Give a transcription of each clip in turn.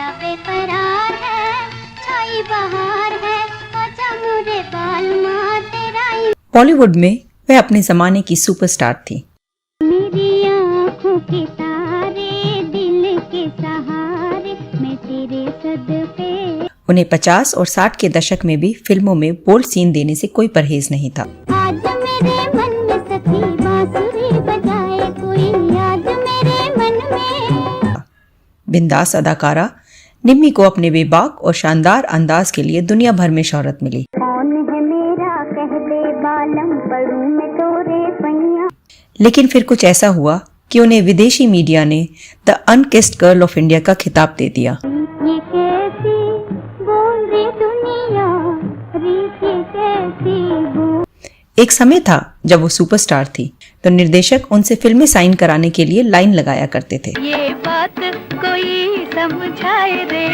जिया बेकरार है, छाई बहार है, आजा मुरे बाल माँ तेरा। बॉलीवुड में वह अपने जमाने की सुपरस्टार थी। मेरी आँखों के तारे, दिल के सहारे, मैं तेरे सदके। उन्हें 50 और 60 के दशक में भी फिल्मों में बोल्ड सीन देने से कोई परहेज नहीं था। आज मेरे मन में सखी बांसुरी बजाए कोई, आज मेरे मन में। बिंदास अदाकारा निम्मी को अपने बेबाक और शानदार अंदाज के लिए दुनिया भर में शोहरत मिली। कौन है मेरा कह दे बालम पड़ूं मैं तोरे पैया। लेकिन फिर कुछ ऐसा हुआ कि उन्हें विदेशी मीडिया ने द अनकिस्ड गर्ल ऑफ इंडिया का खिताब दे दिया। ये कैसी बोल रही दुनिया, रीति कैसी बोल। एक समय था जब वो सुपरस्टार थी तो निर्देशक उनसे फिल्में साइन कराने के लिए लाइन लगाया करते थे। ये बात कोई समझाए रे,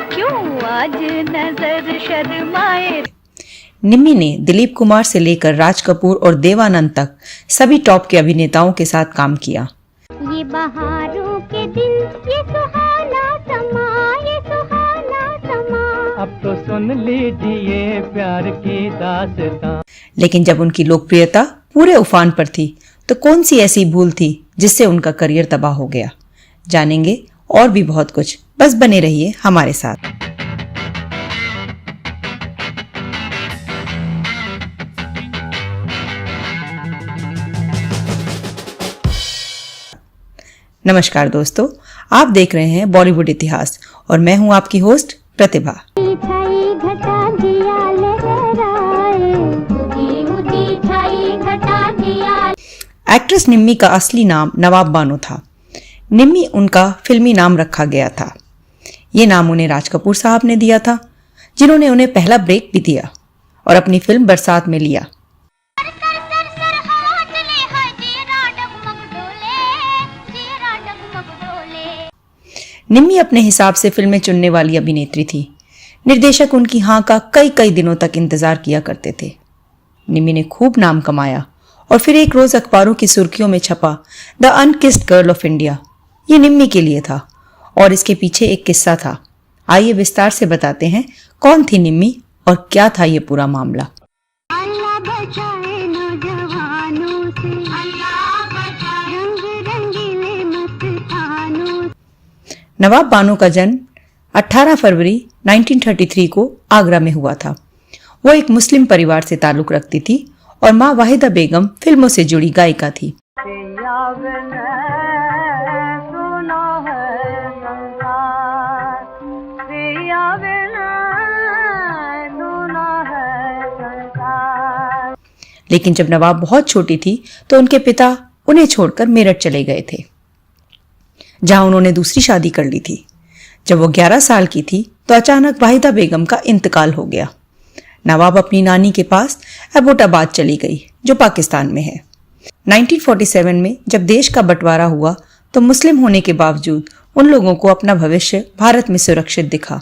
क्यों आज नजर शर्माए। निम्मी ने दिलीप कुमार से लेकर राज कपूर और देवानंद तक सभी टॉप के अभिनेताओं के साथ काम किया। ये बहारों के दिन, ये सुहाना समा, ये सुहाना समा। अब तो सुन लीजिए प्यार की दास्तां। लेकिन जब उनकी लोकप्रियता पूरे उफान पर थी तो कौन सी ऐसी भूल थी जिससे उनका करियर तबाह हो गया। जानेंगे और भी बहुत कुछ, बस बने रहिए हमारे साथ। नमस्कार दोस्तों, आप देख रहे हैं बॉलीवुड इतिहास और मैं हूं आपकी होस्ट प्रतिभा। एक्ट्रेस निम्मी का असली नाम नवाब बानो था। निम्मी उनका फिल्मी नाम रखा गया था। ये नाम उन्हें राज कपूर साहब ने दिया था, जिन्होंने उन्हें पहला ब्रेक भी दिया और अपनी फिल्म बरसात में लिया। निम्मी अपने हिसाब से फिल्में चुनने वाली अभिनेत्री थी। निर्देशक उनकी हाँ का कई दिनों तक इंतजार किया करते थे। निम्मी ने खूब नाम कमाया और फिर एक रोज अखबारों की सुर्खियों में छपा द अनकिस्ड गर्ल ऑफ इंडिया। ये निम्मी के लिए था और इसके पीछे एक किस्सा था। आइए विस्तार से बताते हैं कौन थी निम्मी और क्या था ये पूरा मामला। नवाब बानो का जन्म 18 फरवरी 1933 को आगरा में हुआ था। वो एक मुस्लिम परिवार से ताल्लुक रखती थी और माँ वाहिदा बेगम फिल्मों से जुड़ी गायिका थी। लेकिन जब नवाब बहुत छोटी थी तो उनके पिता उन्हें छोड़कर मेरठ चले गए थे, जहां उन्होंने दूसरी शादी कर ली थी। जब वो 11 साल की थी तो अचानक वाहिदा बेगम का इंतकाल हो गया। नवाब अपनी नानी के पास एबोटाबाद चली गई, जो पाकिस्तान में है। 1947 में जब देश का बंटवारा हुआ तो मुस्लिम होने के बावजूद उन लोगों को अपना भविष्य भारत में सुरक्षित दिखा।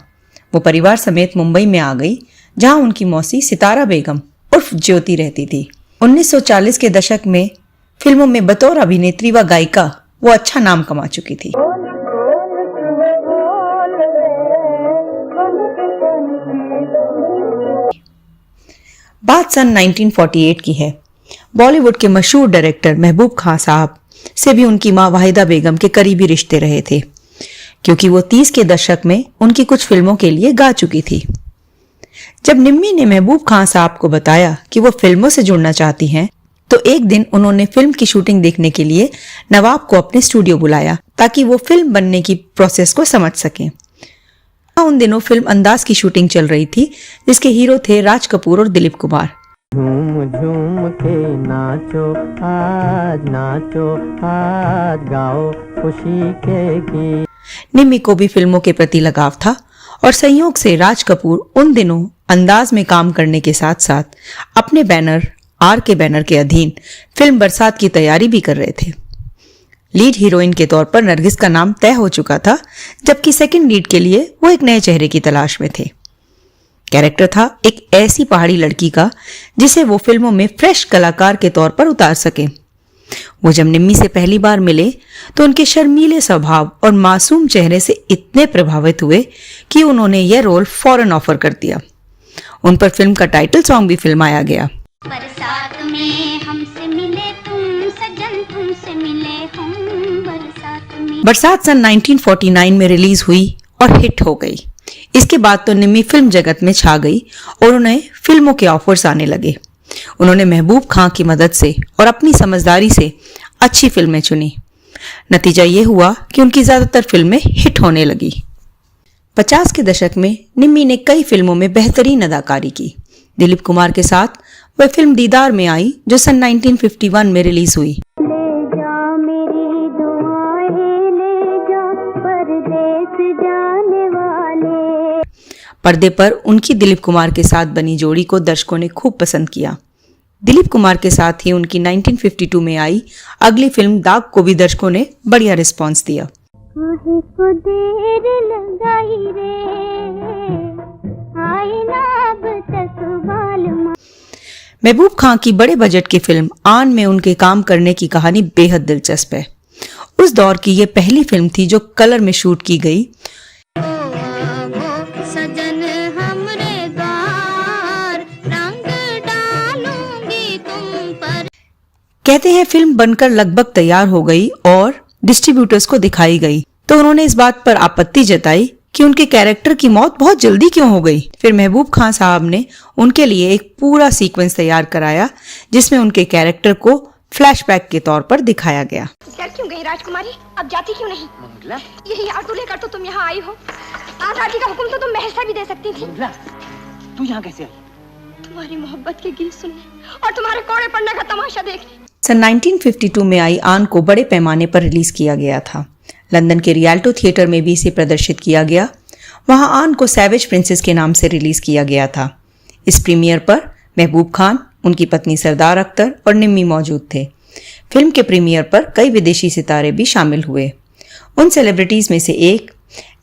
वो परिवार समेत मुंबई में आ गई, जहां उनकी मौसी सितारा बेगम उर्फ ज्योति रहती थी। 1940 के दशक में फिल्मों में बतौर अभिनेत्री व गायिका वो अच्छा नाम कमा चुकी थी। बात सन 1948 की है। बॉलीवुड के मशहूर डायरेक्टर महबूब खान साहब से भी उनकी मां वाहिदा बेगम के करीबी रिश्ते रहे थे, क्योंकि वो 30 के दशक में उनकी कुछ फिल्मों के लिए गा चुकी थी। जब निम्मी ने महबूब खान साहब को बताया कि वो फिल्मों से जुड़ना चाहती हैं, तो एक दिन उन्होंने फिल्म की शूटिंग देखने के लिए नवाब को अपने स्टूडियो बुलाया ताकि वो फिल्म बनने की प्रोसेस को समझ सकें। उन दिनों फिल्म अंदाज की शूटिंग चल रही थी, जिसके हीरो थे राज कपूर और दिलीप कुमार। झूम झूम के नाचो आज गाओ खुशी के गीत। निम्मी को भी फिल्मों के प्रति लगाव था और संयोग से राज कपूर उन दिनों अंदाज में काम करने के साथ साथ अपने बैनर आर के बैनर के अधीन फिल्म बरसात की तैयारी भी कर रहे थे। लीड हीरोइन के तौर पर नरगिस का नाम तय हो चुका था, जबकि सेकंड लीड के लिए वो एक नए चेहरे की तलाश में थे। कैरेक्टर था एक ऐसी पहाड़ी लड़की का जिसे वो फिल्मों में फ्रेश कलाकार के तौर पर उतार सके। वो जब निम्मी से पहली बार मिले तो उनके शर्मीले स्वभाव और मासूम चेहरे से इतने प्रभावित हुए कि उन्होंने यह रोल फौरन ऑफर कर दिया। उन पर फिल्म का टाइटल सॉन्ग भी फिल्माया गया। बरसात में हमसे मिले तुम सजन, तुमसे मिले हम बरसात में। बरसात सन 1949 में रिलीज हुई और हिट हो गई। इसके बाद तो निम्मी फिल्म जगत में छा गई और उन्हें फिल्मों के ऑफर्स आने लगे। उन्होंने महबूब खां की मदद से और अपनी समझदारी से अच्छी फिल्में चुनी। नतीजा ये हुआ कि उनकी ज्यादातर फिल्में हिट होने लगी। 50 के दशक में निम्मी ने कई फिल्मों में बेहतरीन अदाकारी की। दिलीप कुमार के साथ वह फिल्म दीदार में आई जो सन 1951 में रिलीज हुई। ले जा मेरी दुआएं ले जा परदेस जाने वाले। पर्दे पर उनकी दिलीप कुमार के साथ बनी जोड़ी को दर्शकों ने खूब पसंद किया। दिलीप कुमार के साथ ही उनकी 1952 में आई अगली फिल्म दाग को भी दर्शकों ने बढ़िया रिस्पांस दिया। को देर लगाई रे आई ना अब तक बालमा। महबूब खां की बड़े बजट की फिल्म आन में उनके काम करने की कहानी बेहद दिलचस्प है। उस दौर की यह पहली फिल्म थी जो कलर में शूट की गई। सजन हमरे द्वार रंग डालूंगी तुम पर। कहते हैं फिल्म बनकर लगभग तैयार हो गई और डिस्ट्रीब्यूटर्स को दिखाई गई तो उन्होंने इस बात पर आपत्ति जताई कि उनके कैरेक्टर की मौत बहुत जल्दी क्यों हो गई। फिर महबूब खां साहब ने उनके लिए एक पूरा सीक्वेंस तैयार कराया जिसमें उनके कैरेक्टर को फ्लैशबैक के तौर पर दिखाया गया। घर क्यों गई राजकुमारी, अब जाती क्यों नहीं? मंगला, यही आटू लेकर तो तुम यहाँ आई हो। आजादी का हुक्म तो तुम महसा भी दे सकती थी। मंगला, तू यहाँ कैसे आई? तुम्हारी मोहब्बत के गीत सुनने और तुम्हारे कोड़े पड़ने का तमाशा देखने। सन 1952 में आई आन को बड़े पैमाने पर रिलीज किया गया था। लंदन के रियाल्टो थिएटर में भी इसे प्रदर्शित किया गया। वहां आन को सैवेज प्रिंसेस के नाम से रिलीज किया गया था। इस प्रीमियर पर महबूब खान, उनकी पत्नी सरदार अख्तर और निम्मी मौजूद थे। फिल्म के प्रीमियर पर कई विदेशी सितारे भी शामिल हुए। उन सेलिब्रिटीज में से एक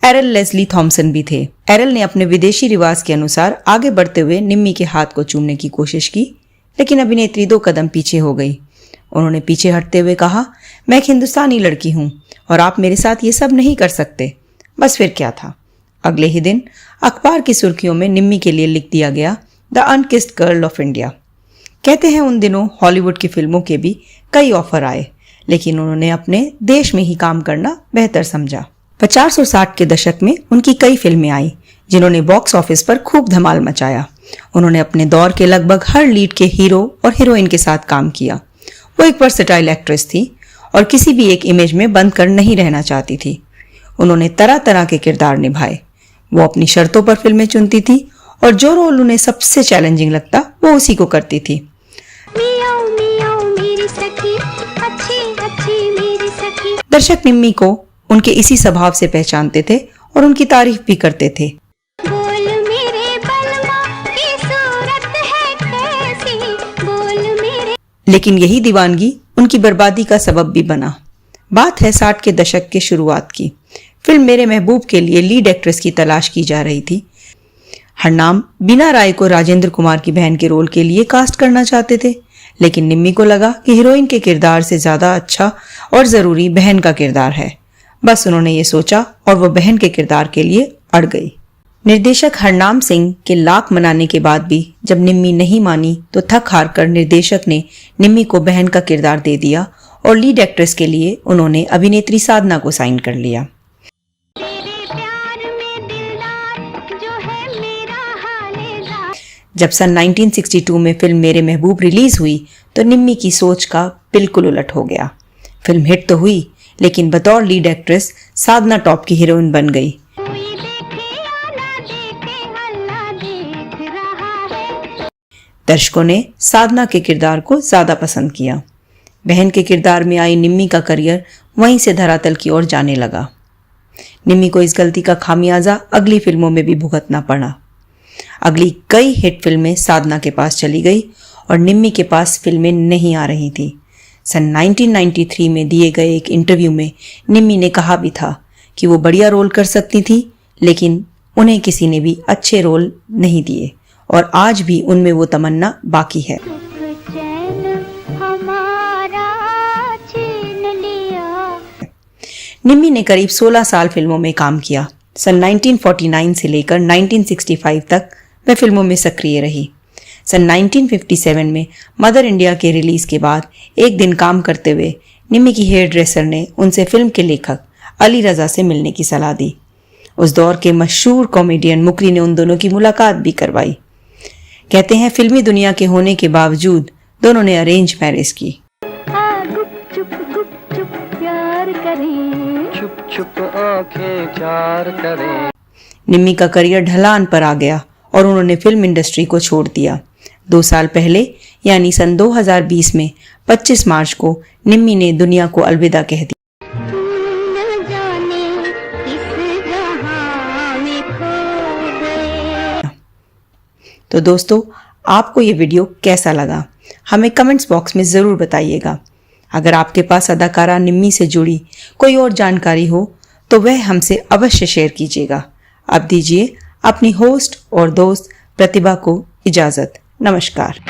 एरल लेस्ली थॉम्सन भी थे। एरल ने अपने विदेशी रिवाज के अनुसार आगे बढ़ते हुए निम्मी के हाथ को चूमने की कोशिश की, लेकिन अभिनेत्री 2 कदम पीछे हो गई। उन्होंने पीछे हटते हुए कहा, मैं एक हिंदुस्तानी लड़की हूं और आप मेरे साथ ये सब नहीं कर सकते। बस फिर क्या था, अगले ही दिन अखबार की सुर्खियों में निम्मी के लिए लिख दिया गया, द अनकिस्ड गर्ल ऑफ इंडिया। कहते हैं उन दिनों हॉलीवुड की फिल्मों के भी कई ऑफर आए, लेकिन उन्होंने अपने देश में ही काम करना बेहतर समझा। 50 और 60 के दशक में उनकी कई फिल्में आई जिन्होंने बॉक्स ऑफिस पर खूब धमाल मचाया। उन्होंने अपने दौर के लगभग हर लीड के हीरो और हीरोइन के साथ काम किया। वो एक वर्सेटाइल एक्ट्रेस थी और किसी भी एक इमेज में बंद कर नहीं रहना चाहती थी। उन्होंने तरह तरह के किरदार निभाए। वो अपनी शर्तों पर फिल्में चुनती थी और जो रोल उन्हें सबसे चैलेंजिंग लगता वो उसी को करती थी। मियाओ मियाओ मेरी सखी, अच्छी अच्छी मेरी सखी। दर्शक निम्मी को उनके इसी स्वभाव से पहचानते थे और उनकी तारीफ भी करते थे। बोल मेरे बलमा की सूरत है कैसी, बोल मेरे। लेकिन यही दीवानगी उनकी बर्बादी का सबब भी बना। बात है 60 के दशक के शुरुआत की। फिल्म मेरे महबूब के लिए लीड एक्ट्रेस की तलाश की जा रही थी। हरनाम बीना राय को राजेंद्र कुमार की बहन के रोल के लिए कास्ट करना चाहते थे, लेकिन निम्मी को लगा कि हीरोइन के किरदार से ज्यादा अच्छा और जरूरी बहन का किरदार है। बस उन्होंने ये सोचा और वो बहन के किरदार के लिए अड़ गई। निर्देशक हरनाम सिंह के लाख मनाने के बाद भी जब निम्मी नहीं मानी तो थक हार कर निर्देशक ने निम्मी को बहन का किरदार दे दिया और लीड एक्ट्रेस के लिए उन्होंने अभिनेत्री साधना को साइन कर लिया। जब सन 1962 में फिल्म मेरे महबूब रिलीज हुई तो निम्मी की सोच का बिल्कुल उलट हो गया। फिल्म हिट तो हुई, लेकिन बतौर लीड एक्ट्रेस साधना टॉप की हीरोइन बन गई। दर्शकों ने साधना के किरदार को ज्यादा पसंद किया। बहन के किरदार में आई निम्मी का करियर वहीं से धरातल की ओर जाने लगा। निम्मी को इस गलती का खामियाजा अगली फिल्मों में भी भुगतना पड़ा। अगली कई हिट फिल्में साधना के पास चली गई और निम्मी के पास फिल्में नहीं आ रही थी। सन 1993 में दिए गए एक इंटरव्यू में निम्मी ने कहा भी था कि वो बढ़िया रोल कर सकती थी, लेकिन उन्हें किसी ने भी अच्छे रोल नहीं दिए और आज भी उनमें वो तमन्ना बाकी है। हमारा निम्मी ने करीब 16 साल फिल्मों में काम किया। सन 1949 से लेकर 1965 तक वह फिल्मों में सक्रिय रही। सन 1957 में मदर इंडिया के रिलीज के बाद एक दिन काम करते हुए निम्मी की हेयर ड्रेसर ने उनसे फिल्म के लेखक अली रजा से मिलने की सलाह दी। उस दौर के मशहूर कॉमेडियन मुकरी ने उन दोनों की मुलाकात भी करवाई। कहते हैं फिल्मी दुनिया के होने के बावजूद दोनों ने अरेंज मैरिज की। गुप चुप प्यार करें, छुप छुप आंखें चार करें। निम्मी का करियर ढलान पर आ गया और उन्होंने फिल्म इंडस्ट्री को छोड़ दिया। 2 साल पहले यानी सन 2020 में 25 मार्च को निम्मी ने दुनिया को अलविदा कह दिया। न जाने किस जहां में खो गए। तो दोस्तों, आपको ये वीडियो कैसा लगा हमें कमेंट्स बॉक्स में ज़रूर बताइएगा। अगर आपके पास अदाकारा निम्मी से जुड़ी कोई और जानकारी हो तो वह हमसे अवश्य शेयर कीजिएगा। अब दीजिए अपनी होस्ट और दोस्त प्रतिभा को इजाज़त। नमस्कार।